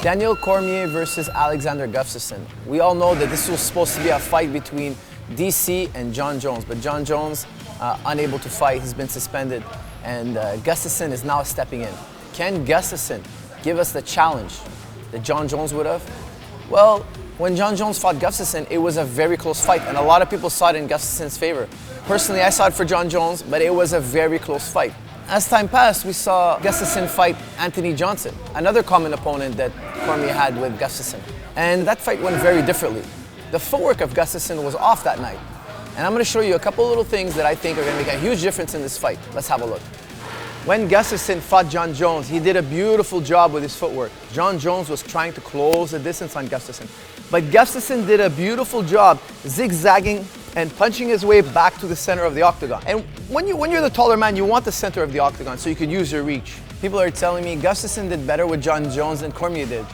Daniel Cormier versus Alexander Gustafsson. We all know that this was supposed to be a fight between DC and Jon Jones, but Jon Jones unable to fight. He's been suspended, and Gustafsson is now stepping in. Can Gustafsson give us the challenge that Jon Jones would have? Well, when Jon Jones fought Gustafsson, it was a very close fight, and a lot of people saw it in Gustafsson's favor. Personally, I saw it for Jon Jones, but it was a very close fight. As time passed, we saw Gustafsson fight Anthony Johnson, another common opponent that Cormier had with Gustafsson. And that fight went very differently. The footwork of Gustafsson was off that night. And I'm going to show you a couple little things that I think are going to make a huge difference in this fight. Let's have a look. When Gustafsson fought Jon Jones, he did a beautiful job with his footwork. Jon Jones was trying to close the distance on Gustafsson. But Gustafsson did a beautiful job zigzagging and punching his way back to the center of the octagon. And when you're the taller man, you want the center of the octagon so you could use your reach. People are telling me Gustafsson did better with Jon Jones than Cormier did.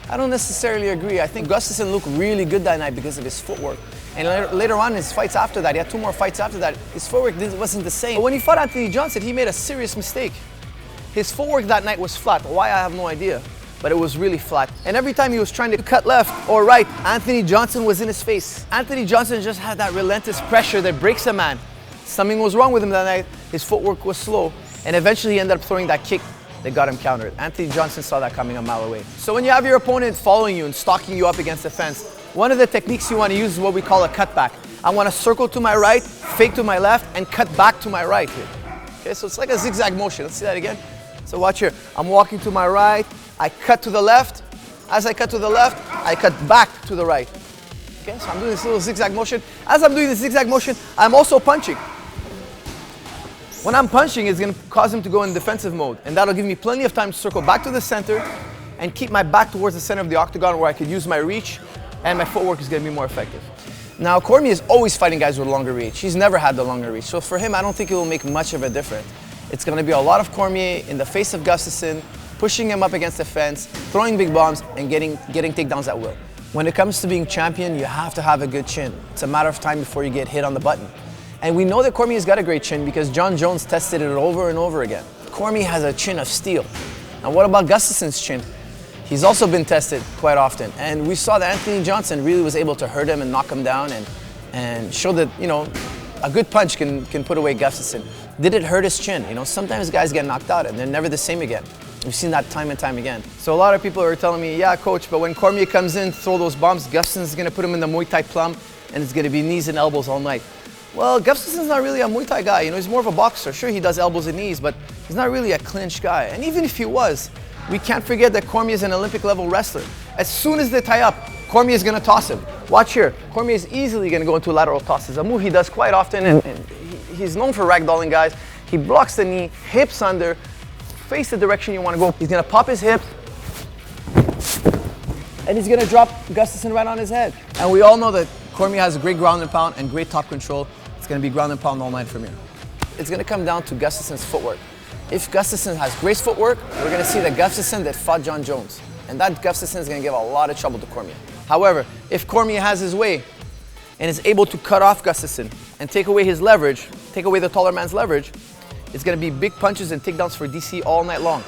I don't necessarily agree. I think Gustafsson looked really good that night because of his footwork. And later on in his fights after that, he had 2 more fights after that, his footwork wasn't the same. But when he fought Anthony Johnson, he made a serious mistake. His footwork that night was flat. Why, I have no idea. But it was really flat. And every time he was trying to cut left or right, Anthony Johnson was in his face. Anthony Johnson just had that relentless pressure that breaks a man. Something was wrong with him that night. His footwork was slow. And eventually he ended up throwing that kick that got him countered. Anthony Johnson saw that coming a mile away. So when you have your opponent following you and stalking you up against the fence, one of the techniques you want to use is what we call a cutback. I want to circle to my right, fake to my left, and cut back to my right here. Okay, so it's like a zigzag motion. Let's see that again. So watch here. I'm walking to my right, I cut to the left. As I cut to the left, I cut back to the right. Okay, so I'm doing this little zigzag motion. As I'm doing this zigzag motion, I'm also punching. When I'm punching, it's going to cause him to go in defensive mode, and that'll give me plenty of time to circle back to the center and keep my back towards the center of the octagon where I could use my reach, and my footwork is going to be more effective. Now, Cormier is always fighting guys with longer reach. He's never had the longer reach, so for him, I don't think it will make much of a difference. It's going to be a lot of Cormier in the face of Gustafsson, pushing him up against the fence, throwing big bombs, and getting takedowns at will. When it comes to being champion, you have to have a good chin. It's a matter of time before you get hit on the button. And we know that Cormier's got a great chin because Jon Jones tested it over and over again. Cormier has a chin of steel. Now what about Gustafsson's chin? He's also been tested quite often. And we saw that Anthony Johnson really was able to hurt him and knock him down and show that, you know, a good punch can put away Gustafsson. Did it hurt his chin? You know, sometimes guys get knocked out and they're never the same again. We've seen that time and time again. So a lot of people are telling me, yeah, coach, but when Cormier comes in, throw those bombs, Gustafsson's gonna put him in the Muay Thai plum and it's gonna be knees and elbows all night. Well, Gustafsson's not really a Muay Thai guy. You know, he's more of a boxer. Sure, he does elbows and knees, but he's not really a clinch guy. And even if he was, we can't forget that Cormier is an Olympic level wrestler. As soon as they tie up, Cormier is gonna toss him. Watch here. Cormier is easily gonna go into lateral tosses, a move he does quite often, and he's known for ragdolling guys. He blocks the knee, hips under, face the direction you wanna go. He's gonna pop his hips, and he's gonna drop Gustafsson right on his head. And we all know that Cormier has a great ground and pound and great top control. It's going to be ground and pound all night from here. It's going to come down to Gustafsson's footwork. If Gustafsson has great footwork, we're going to see the Gustafsson that fought Jon Jones. And that Gustafsson is going to give a lot of trouble to Cormier. However, if Cormier has his way and is able to cut off Gustafsson and take away his leverage, take away the taller man's leverage, it's going to be big punches and takedowns for DC all night long.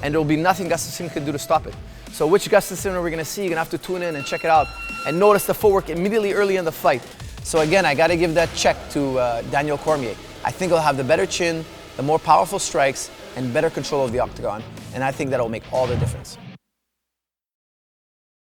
And there will be nothing Gustafsson can do to stop it. So which Gustafsson are we going to see? You're going to have to tune in and check it out and notice the footwork immediately early in the fight. So again, I got to give that check to Daniel Cormier. I think he'll have the better chin, the more powerful strikes, and better control of the octagon. And I think that'll make all the difference.